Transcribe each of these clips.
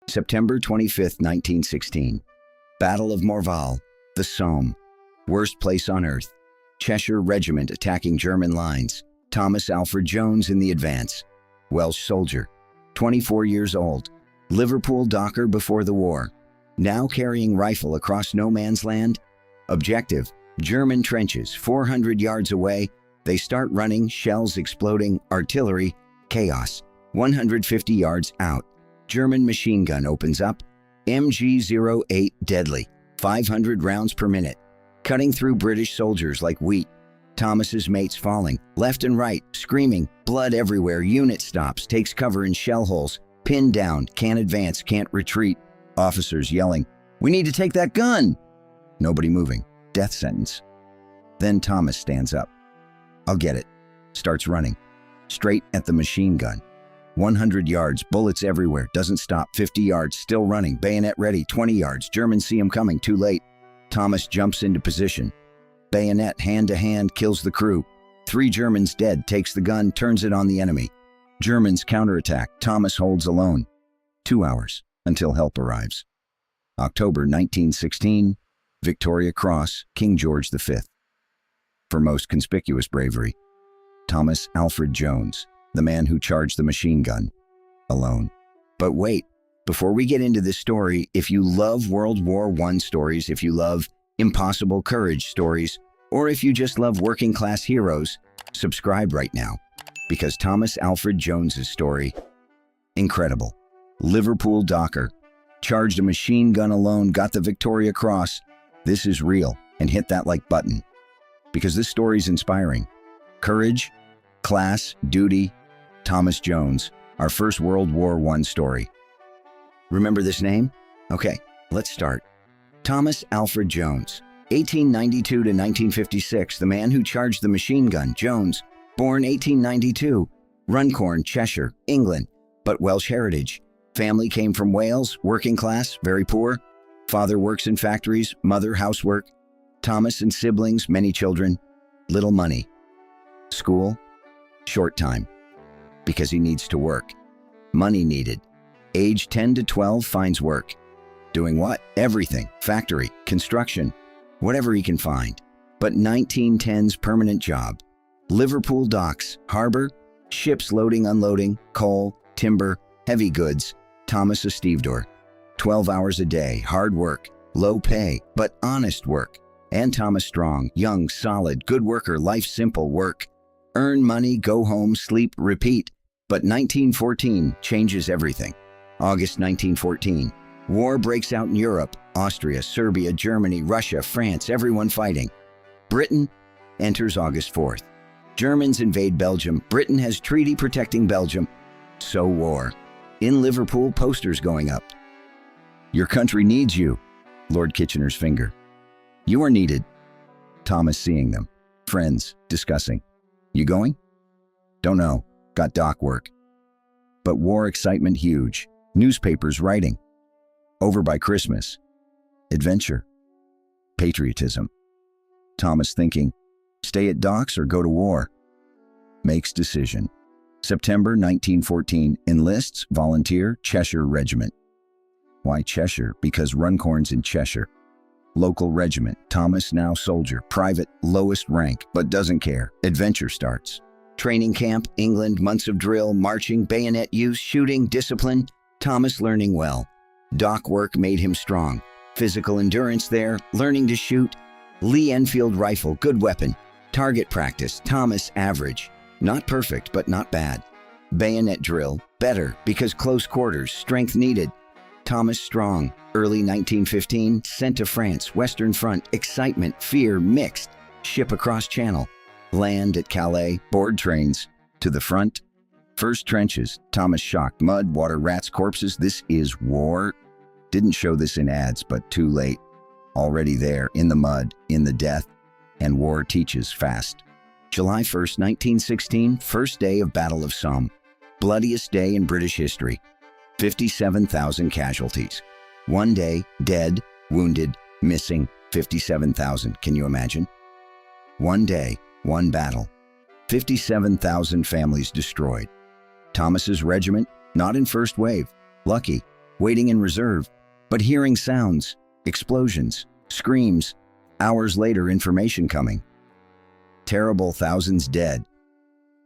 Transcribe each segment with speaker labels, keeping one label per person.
Speaker 1: September 25, 1916. Battle of Morval, the Somme. Worst place on earth. Cheshire Regiment attacking German lines. Thomas Alfred Jones in the advance. Welsh soldier. 24 years old. Liverpool docker before the war. Now carrying rifle across no man's land. Objective: German trenches 400 yards away. They start running, shells exploding, artillery, chaos. 150 yards out. German machine gun opens up. MG-08 deadly. 500 rounds per minute. Cutting through British soldiers like wheat. Thomas's mates falling, left and right, screaming, blood everywhere. Unit stops, takes cover in shell holes. Pinned down, can't advance, can't retreat. Officers yelling, "We need to take that gun!" Nobody moving. Death sentence. Then Thomas stands up. "I'll get it." Starts running. Straight at the machine gun. 100 yards, bullets everywhere, doesn't stop. 50 yards, still running, bayonet ready. 20 yards, Germans see him coming, too late. Thomas jumps into position. Bayonet hand to hand, kills the crew. 3 Germans dead, takes the gun, turns it on the enemy. Germans counterattack, Thomas holds alone. 2 hours, until help arrives. October 1916, Victoria Cross, King George V. For most conspicuous bravery, Thomas Alfred Jones, the man who charged the machine gun, alone. But wait, before we get into this story, if you love World War I stories, if you love impossible courage stories, or if you just love working class heroes, subscribe right now, because Thomas Alfred Jones's story, incredible. Liverpool docker, charged a machine gun alone, got the Victoria Cross. This is real, and hit that like button, because this story's inspiring. Courage, class, duty, Thomas Jones, our first World War I story. Remember this name? Okay, let's start. Thomas Alfred Jones, 1892 to 1956, the man who charged the machine gun. Jones, born 1892, Runcorn, Cheshire, England, but Welsh heritage. Family came from Wales, working class, very poor. Father works in factories, mother housework. Thomas and siblings, many children, little money. School, short time, because he needs to work. Money needed. Age 10 to 12 finds work. Doing what? Everything. Factory, construction, whatever he can find. But 1910's permanent job. Liverpool docks, harbor, ships loading, unloading, coal, timber, heavy goods. Thomas a stevedore. 12 hours a day, hard work, low pay, but honest work. And Thomas strong, young, solid, good worker, life simple work. Earn money, go home, sleep, repeat. But 1914 changes everything. August 1914. War breaks out in Europe. Austria, Serbia, Germany, Russia, France, everyone fighting. Britain enters August 4th. Germans invade Belgium. Britain has treaty protecting Belgium. So war. In Liverpool, posters going up. "Your country needs you." Lord Kitchener's finger. "You are needed." Thomas seeing them. Friends discussing. "You going?" "Don't know. Got dock work." But war excitement huge. Newspapers writing. Over by Christmas. Adventure. Patriotism. Thomas thinking, stay at docks or go to war? Makes decision. September 1914, enlists, volunteer, Cheshire Regiment. Why Cheshire? Because Runcorn's in Cheshire. Local regiment, Thomas now soldier, private, lowest rank, but doesn't care. Adventure starts. Training camp, England, months of drill, marching, bayonet use, shooting, discipline. Thomas learning well. Dock work made him strong. Physical endurance there, learning to shoot. Lee Enfield rifle, good weapon. Target practice, Thomas average. Not perfect, but not bad. Bayonet drill, better, because close quarters, strength needed. Thomas strong. Early 1915, sent to France, Western Front, excitement, fear, mixed. Ship across channel. Land at Calais, board trains. To the front. First trenches, Thomas shocked. Mud, water, rats, corpses. This is war. Didn't show this in ads, but too late. Already there, in the mud, in the death. And war teaches fast. July 1st, 1916, first day of Battle of Somme. Bloodiest day in British history. 57,000 casualties. One day, dead, wounded, missing, 57,000. Can you imagine? One day, one battle. 57,000 families destroyed. Thomas's regiment, not in first wave. Lucky. waiting in reserve, but hearing sounds, explosions, screams. Hours later, information coming. Terrible, thousands dead.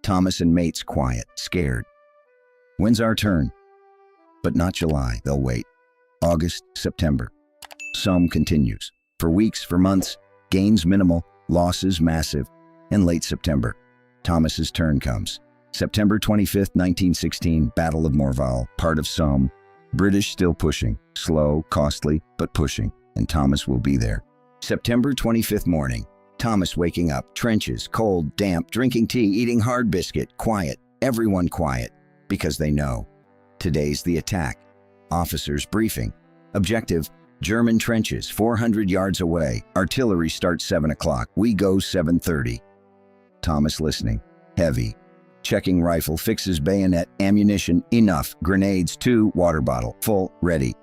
Speaker 1: Thomas and mates quiet, scared. When's our turn? But not July, they'll wait. August, September. Somme continues. For weeks, for months, gains minimal, losses massive. In late September, Thomas's turn comes. September 25th, 1916, Battle of Morval, part of Somme. British still pushing, slow, costly, but pushing, and Thomas will be there. September 25th morning, Thomas waking up, trenches, cold, damp, drinking tea, eating hard biscuit, quiet, everyone quiet, because they know. Today's the attack. Officers briefing. Objective, German trenches, 400 yards away. Artillery starts 7 o'clock. We go 7:30. Thomas listening. Heavy. Checking rifle, fixes bayonet, ammunition, enough. Grenades, 2, water bottle, full, ready.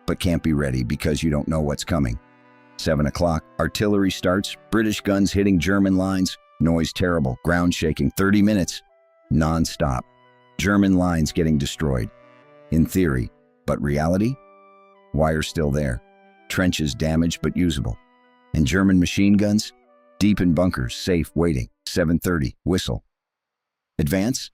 Speaker 1: But can't be ready because you don't know what's coming. 7 o'clock, artillery starts, British guns hitting German lines, noise terrible, ground shaking, 30 minutes, non-stop. German lines getting destroyed. In theory, but reality? Wire still there, trenches damaged but usable. And German machine guns? Deep in bunkers, safe, waiting, 7:30, whistle. Advance?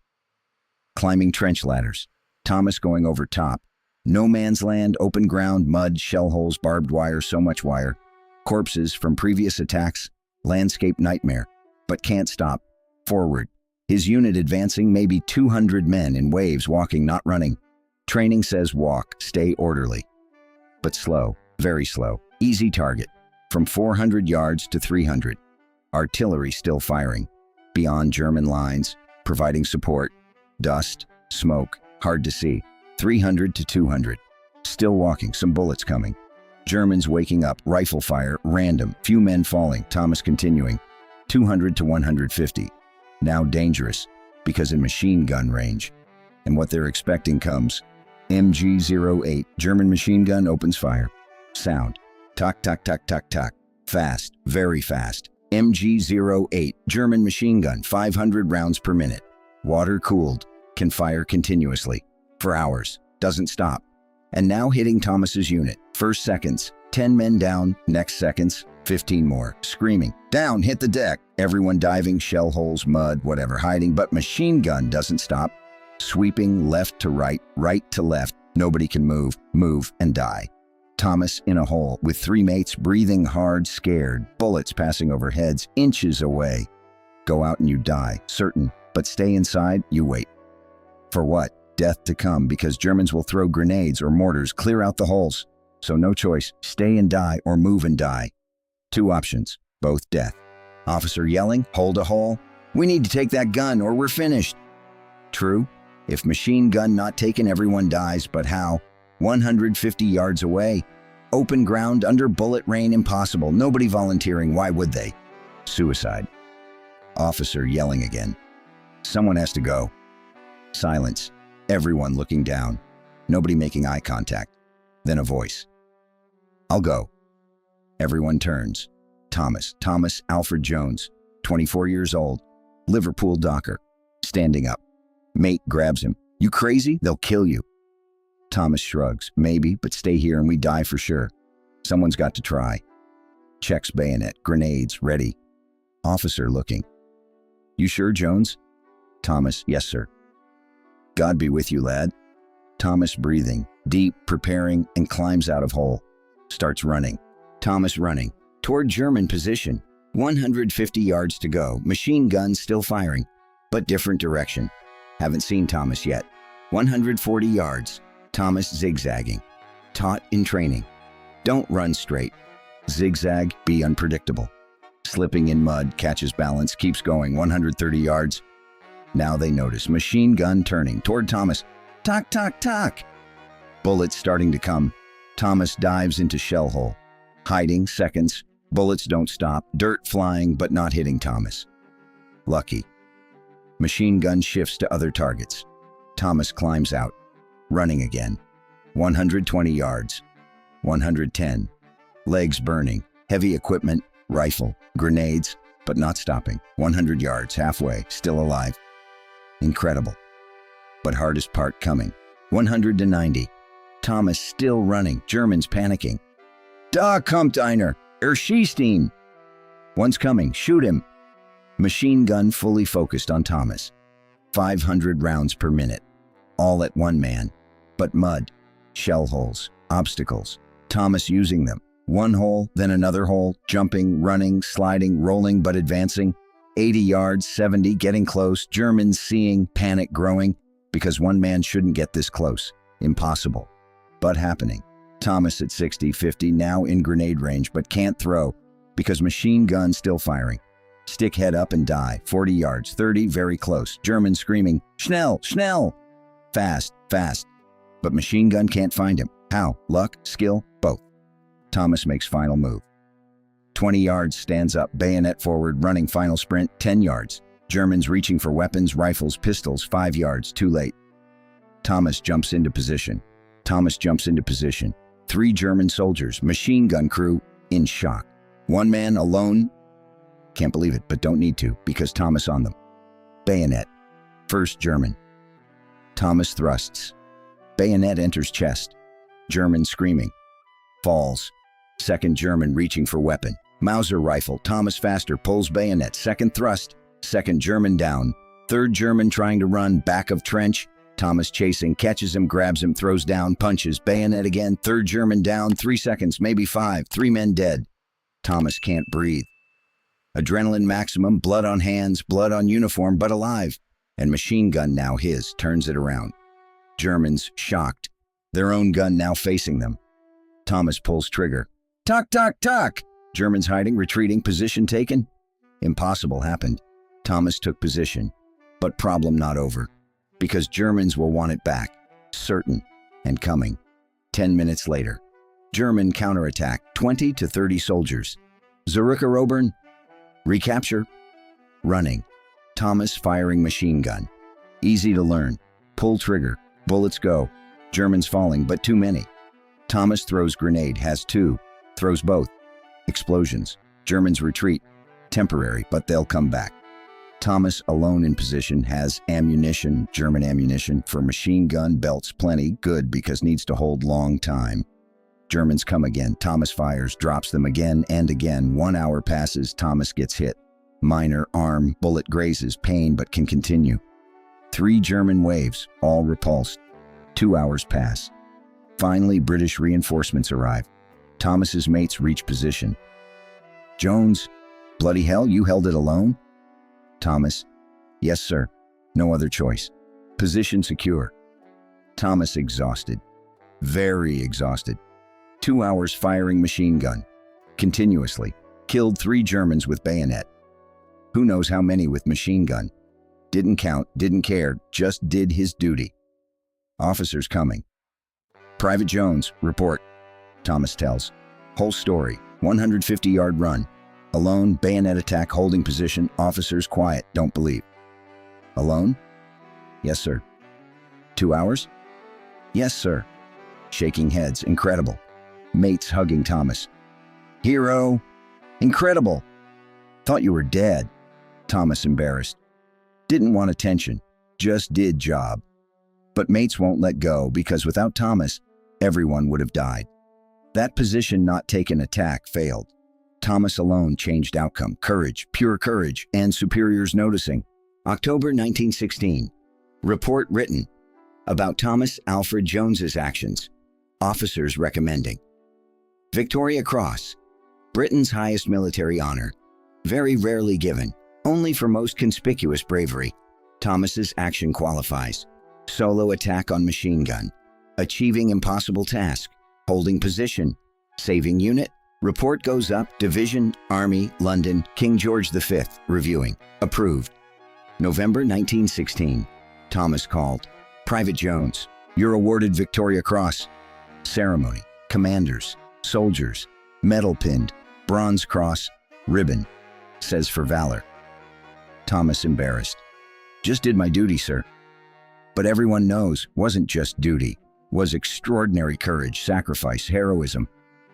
Speaker 1: Climbing trench ladders, Thomas going over top. No man's land, open ground, mud, shell holes, barbed wire, so much wire. Corpses from previous attacks, landscape nightmare, but can't stop. Forward. His unit advancing, maybe 200 men in waves, walking, not running. Training says walk, stay orderly. But slow, very slow. Easy target. From 400 yards to 300. Artillery still firing. Beyond German lines, providing support. Dust, smoke, hard to see. 300 to 200. Still walking, some bullets coming. Germans waking up, rifle fire, random, few men falling, Thomas continuing. 200 to 150. Now dangerous, because in machine gun range. And what they're expecting comes. MG-08, German machine gun opens fire. Sound. Tuck, tuck, tuck, tuck, tuck. Fast, very fast. MG-08, German machine gun, 500 rounds per minute. Water cooled, can fire continuously. For hours, doesn't stop. And now hitting Thomas's unit. First seconds, 10 men down, next seconds, 15 more. Screaming, down, hit the deck. Everyone diving, shell holes, mud, whatever, hiding, but machine gun doesn't stop. Sweeping left to right, right to left. Nobody can move, and die. Thomas in a hole with 3 mates breathing hard, scared, bullets passing over heads, inches away. Go out and you die, certain, but stay inside, you wait. For what? Death to come, because Germans will throw grenades or mortars, clear out the holes. So no choice, stay and die or move and die. 2 options, both death. Officer yelling, hold a hole. We need to take that gun or we're finished. True, if machine gun not taken, everyone dies, but how? 150 yards away. Open ground, under bullet rain, impossible. Nobody volunteering, why would they? Suicide. Officer yelling again. Someone has to go. Silence. Everyone looking down. Nobody making eye contact. Then a voice. I'll go. Everyone turns. Thomas Alfred Jones, 24 years old, Liverpool docker, standing up. Mate grabs him. You crazy? They'll kill you. Thomas shrugs. Maybe, but stay here and we die for sure. Someone's got to try. Checks bayonet, grenades, ready. Officer looking. You sure, Jones? Thomas, yes, sir. God be with you, lad. Thomas breathing, deep, preparing, and climbs out of hole. Starts running. Thomas running. Toward German position. 150 yards to go. Machine guns still firing, but different direction. Haven't seen Thomas yet. 140 yards. Thomas zigzagging. Taught in training. Don't run straight. Zigzag, be unpredictable. Slipping in mud, catches balance, keeps going. 130 yards. Now they notice machine gun turning toward Thomas. Tock, tock, tock. Bullets starting to come. Thomas dives into shell hole. Hiding, seconds. Bullets don't stop. Dirt flying, but not hitting Thomas. Lucky. Machine gun shifts to other targets. Thomas climbs out. Running again. 120 yards. 110. Legs burning. Heavy equipment. Rifle. Grenades. But not stopping. 100 yards. Halfway. Still alive. Incredible. But hardest part coming. 100 to 90. Thomas still running, Germans panicking. Da kommt einer, schießt ihn. One's coming, shoot him. Machine gun fully focused on Thomas. 500 rounds per minute, all at one man. But mud, shell holes, obstacles. Thomas using them. One hole, then another hole, jumping, running, sliding, rolling but advancing. 80 yards, 70, getting close, Germans seeing, panic growing, because one man shouldn't get this close. Impossible. But happening. Thomas at 60, 50, now in grenade range, but can't throw, because machine gun still firing. Stick head up and die, 40 yards, 30, very close. German screaming, Schnell, schnell! Fast, fast. But machine gun can't find him. How? Luck? Skill? Both. Thomas makes final move. 20 yards, stands up, bayonet forward, running final sprint, 10 yards. Germans reaching for weapons, rifles, pistols, 5 yards, too late. Thomas jumps into position. Thomas jumps into position. 3 German soldiers, machine gun crew, in shock. One man alone. Can't believe it, but don't need to, because Thomas on them. Bayonet. First German. Thomas thrusts. Bayonet enters chest. German screaming. Falls. Second German reaching for weapon. Mauser rifle. Thomas faster, pulls bayonet. Second thrust. Second German down. Third German trying to run, back of trench. Thomas chasing, catches him, grabs him, throws down, punches. Bayonet again. Third German down. 3 seconds, maybe 5. 3 men dead. Thomas can't breathe. Adrenaline maximum, blood on hands, blood on uniform, but alive. And machine gun now his, turns it around. Germans shocked. Their own gun now facing them. Thomas pulls trigger. Tuck, tuck, tuck! Germans hiding, retreating, position taken. Impossible happened. Thomas took position. But problem not over. Because Germans will want it back. Certain. And coming. 10 minutes later. German counterattack, 20 to 30 soldiers. Zurückerobern. Recapture. Running. Thomas firing machine gun. Easy to learn. Pull trigger. Bullets go. Germans falling, but too many. Thomas throws grenade, has 2. Throws both. Explosions. Germans retreat. Temporary, but they'll come back. Thomas, alone in position, has ammunition, German ammunition, for machine gun belts plenty, good because needs to hold long time. Germans come again. Thomas fires, drops them again and again. 1 hour passes. Thomas gets hit. Minor arm, bullet grazes, pain, but can continue. 3 German waves, all repulsed. 2 hours pass. Finally, British reinforcements arrive. Thomas's mates reach position. Jones, bloody hell, you held it alone? Thomas, yes, sir. No other choice. Position secure. Thomas exhausted. Very exhausted. 2 hours firing machine gun. Continuously. Killed 3 Germans with bayonet. Who knows how many with machine gun. Didn't count, didn't care, just did his duty. Officers coming. Private Jones, report. Thomas tells. Whole story, 150-yard run. Alone, bayonet attack, holding position, officers quiet, don't believe. Alone? Yes, sir. 2 hours? Yes, sir. Shaking heads, incredible. Mates hugging Thomas. Hero! Incredible! Thought you were dead. Thomas embarrassed. Didn't want attention, just did job. But mates won't let go because without Thomas, everyone would have died. That position not taken attack failed. Thomas alone changed outcome, courage, pure courage, and superiors noticing. October 1916. Report written about Thomas Alfred Jones's actions. Officers recommending. Victoria Cross, Britain's highest military honor, very rarely given, only for most conspicuous bravery. Thomas's action qualifies. Solo attack on machine gun, achieving impossible task, holding position, saving unit. Report goes up, Division, Army, London, King George V, reviewing. Approved. November 1916. Thomas called. Private Jones, you're awarded Victoria Cross. Ceremony. Commanders, soldiers, medal pinned, bronze cross, ribbon. Says for valor. Thomas embarrassed. Just did my duty, sir. But everyone knows, wasn't just duty, was extraordinary courage, sacrifice, heroism.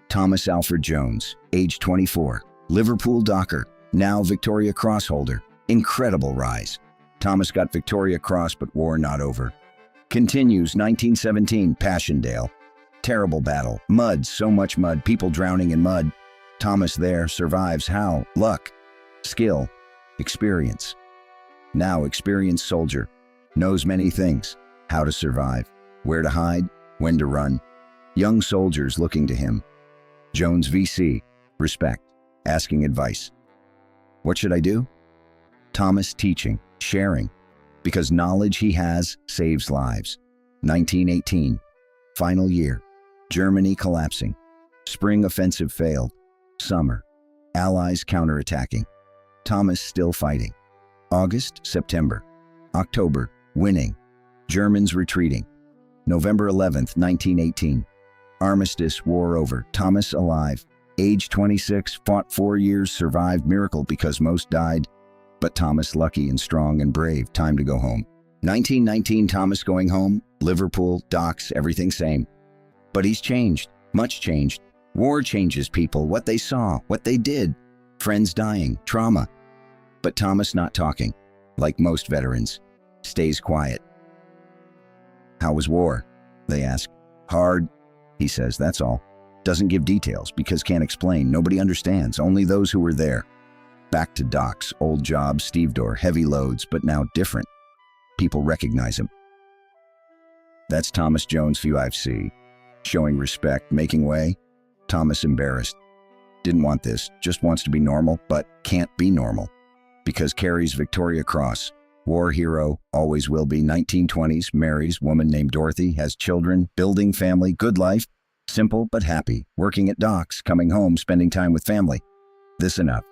Speaker 1: Thomas Alfred Jones, age 24, Liverpool docker, now Victoria Cross holder. Incredible rise. Thomas got Victoria Cross, but war not over. Continues 1917, Passchendaele. Terrible battle. Mud, so much mud, people drowning in mud. Thomas there survives. How? Luck, skill, experience. Now experienced soldier, knows many things. How to survive, where to hide, when to run. Young soldiers looking to him. Jones VC, respect, asking advice. What should I do? Thomas teaching, sharing, because knowledge he has saves lives. 1918, final year. Germany collapsing. Spring offensive failed. Summer. Allies counterattacking. Thomas still fighting. August, September. October, winning. Germans retreating. November 11th, 1918. Armistice, war over. Thomas alive. Age 26, fought 4 years, survived. Miracle because most died. But Thomas lucky and strong and brave. Time to go home. 1919, Thomas going home. Liverpool, docks, everything same. But he's changed, much changed. War changes people, what they saw, what they did. Friends dying, trauma. But Thomas not talking, like most veterans. Stays quiet. How was war? They ask. Hard, he says, that's all. Doesn't give details because can't explain. Nobody understands, only those who were there. Back to docks, old job, stevedore, heavy loads, but now different. People recognize him. That's Thomas Jones, few I've seen. Showing respect, making way. Thomas embarrassed. Didn't want this, just wants to be normal, but can't be normal. Because carries Victoria Cross. War hero, always will be. 1920s, marries, woman named Dorothy, has children, building family, good life. Simple but happy, working at docks, coming home, spending time with family. This enough.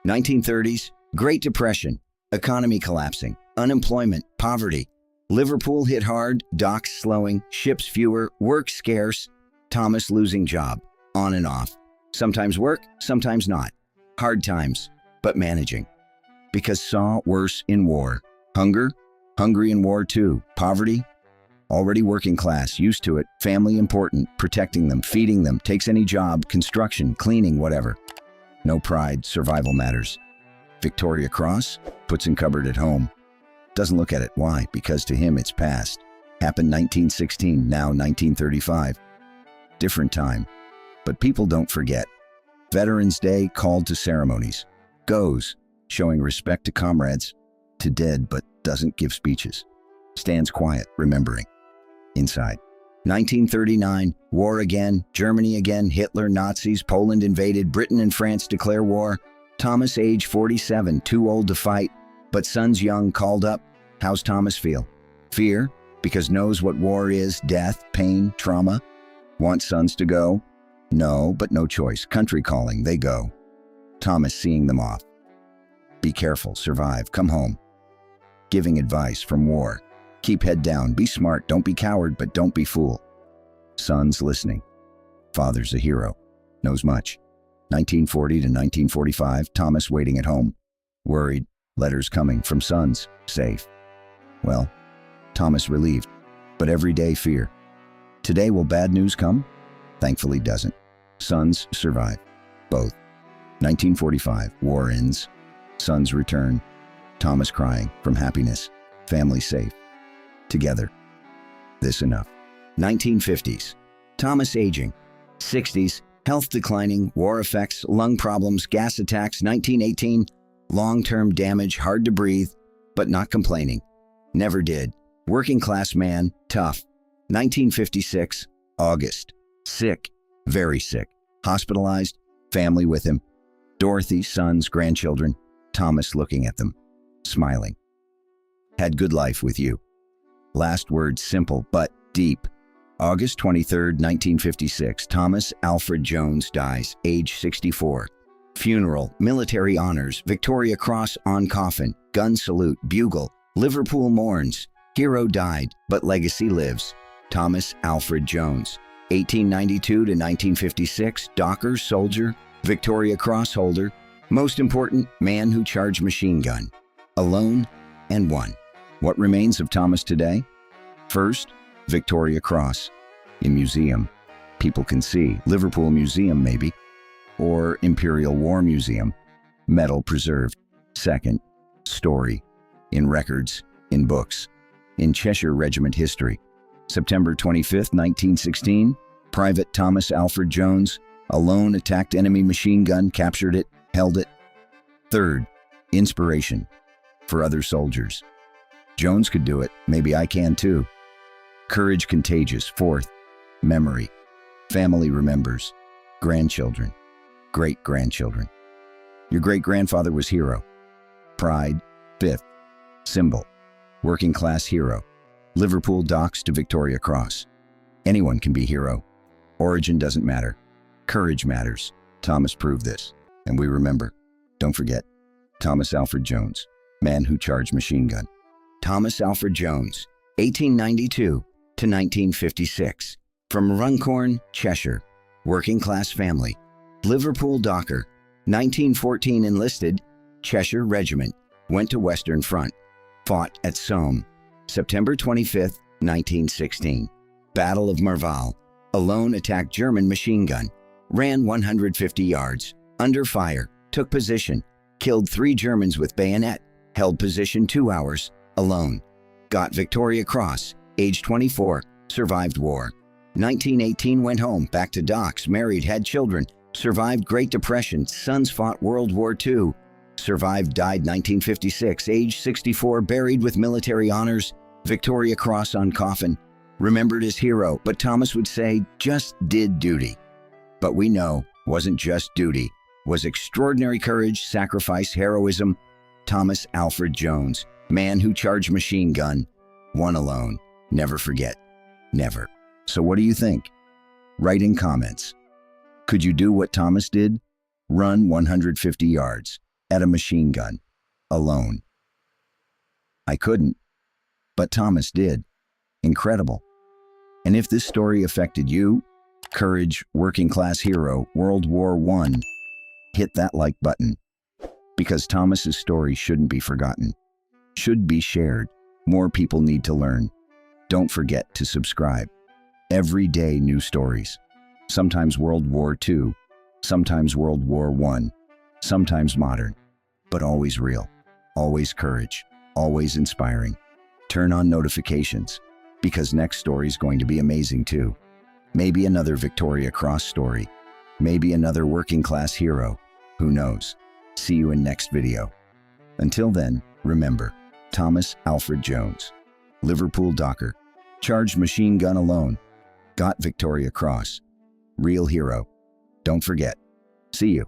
Speaker 1: 1930s, Great Depression, economy collapsing, unemployment, poverty. Liverpool hit hard, docks slowing, ships fewer, work scarce. Thomas losing job, on and off. Sometimes work, sometimes not. Hard times, but managing. Because saw worse in war. Hunger, hungry in war too. Poverty, already working class, used to it. Family important, protecting them, feeding them, takes any job, construction, cleaning, whatever. No pride, survival matters. Victoria Cross, puts in cupboard at home. Doesn't look at it, why? Because to him it's past. Happened 1916, now 1935. Different time, but people don't forget. Veterans Day called to ceremonies. Goes, showing respect to comrades, to dead but doesn't give speeches. Stands quiet, remembering. Inside. 1939, war again, Germany again, Hitler, Nazis, Poland invaded, Britain and France declare war. Thomas age 47, too old to fight, but sons young, called up. How's Thomas feel? Fear, because knows what war is, death, pain, trauma. Want sons to go? No, but no choice. Country calling, they go. Thomas seeing them off. Be careful, survive, come home. Giving advice from war. Keep head down, be smart, don't be coward, but don't be fool. Sons listening. Father's a hero, knows much. 1940 to 1945, Thomas waiting at home. Worried, letters coming from sons, safe. Well, Thomas relieved, but every day fear. Today will bad news come? Thankfully doesn't. Sons survive, both. 1945, war ends. Sons return. Thomas crying from happiness. Family safe. Together. This enough. 1950s. Thomas aging. 60s. Health declining. War effects. Lung problems. Gas attacks. 1918. Long-term damage. Hard to breathe. But not complaining. Never did. Working class man. Tough. 1956. August. Sick. Very sick. Hospitalized. Family with him. Dorothy, sons, grandchildren. Thomas looking at them. Smiling. Had good life with you. Last words simple but deep. August 23, 1956, Thomas Alfred Jones dies, age 64. Funeral, military honors, Victoria Cross on coffin, gun salute, bugle, Liverpool mourns. Hero died, but legacy lives. Thomas Alfred Jones, 1892 to 1956, docker, soldier, Victoria Cross holder, most important, man who charged machine gun. Alone and one. What remains of Thomas today? First, Victoria Cross. In museum. People can see. Liverpool Museum, maybe. Or Imperial War Museum. Medal preserved. Second, story. In records. In books. In Cheshire Regiment history. September 25, 1916. Private Thomas Alfred Jones, alone attacked enemy machine gun, captured it, held it. Third, inspiration for other soldiers. Jones could do it, maybe I can too. Courage contagious. Fourth, memory. Family remembers. Grandchildren. Great-grandchildren. Your great-grandfather was hero. Pride. Fifth, symbol. Working-class hero. Liverpool docks to Victoria Cross. Anyone can be hero. Origin doesn't matter. Courage matters. Thomas proved this. And we remember. Don't forget. Thomas Alfred Jones, man who charged machine gun. Thomas Alfred Jones, 1892 to 1956. From Runcorn, Cheshire. Working-class family. Liverpool docker. 1914 enlisted. Cheshire Regiment. Went to Western Front. Fought at Somme. September 25, 1916. Battle of Morval. Alone attacked German machine gun. Ran 150 yards. Under fire. Took position. Killed 3 Germans with bayonet. Held position 2 hours. Alone. Got Victoria Cross. Age 24. Survived war. 1918 went home. Back to docks. Married. Had children. Survived Great Depression. Sons fought World War II. Survived. Died 1956. Age 64. Buried with military honors. Victoria Cross on coffin. Remembered as hero. But Thomas would say, just did duty. But we know, wasn't just duty. Was extraordinary courage, sacrifice, heroism. Thomas Alfred Jones, man who charged machine gun. One alone. Never forget. Never. So what do you think? Write in comments. Could you do what Thomas did? Run 150 yards at a machine gun. Alone. I couldn't. But Thomas did. Incredible. And if this story affected you, courage, working class hero, World War I, hit that like button. Because Thomas's story shouldn't be forgotten. Should be shared. More people need to learn. Don't forget to subscribe. Every day new stories. Sometimes World War II, sometimes World War I, sometimes modern, but always real, always courage, always inspiring. Turn on notifications, because next story is going to be amazing too. Maybe another Victoria Cross story, maybe another working class hero, who knows? See you in next video. Until then, remember, Thomas Alfred Jones, Liverpool docker, charged machine gun alone, got Victoria Cross, real hero. Don't forget. See you.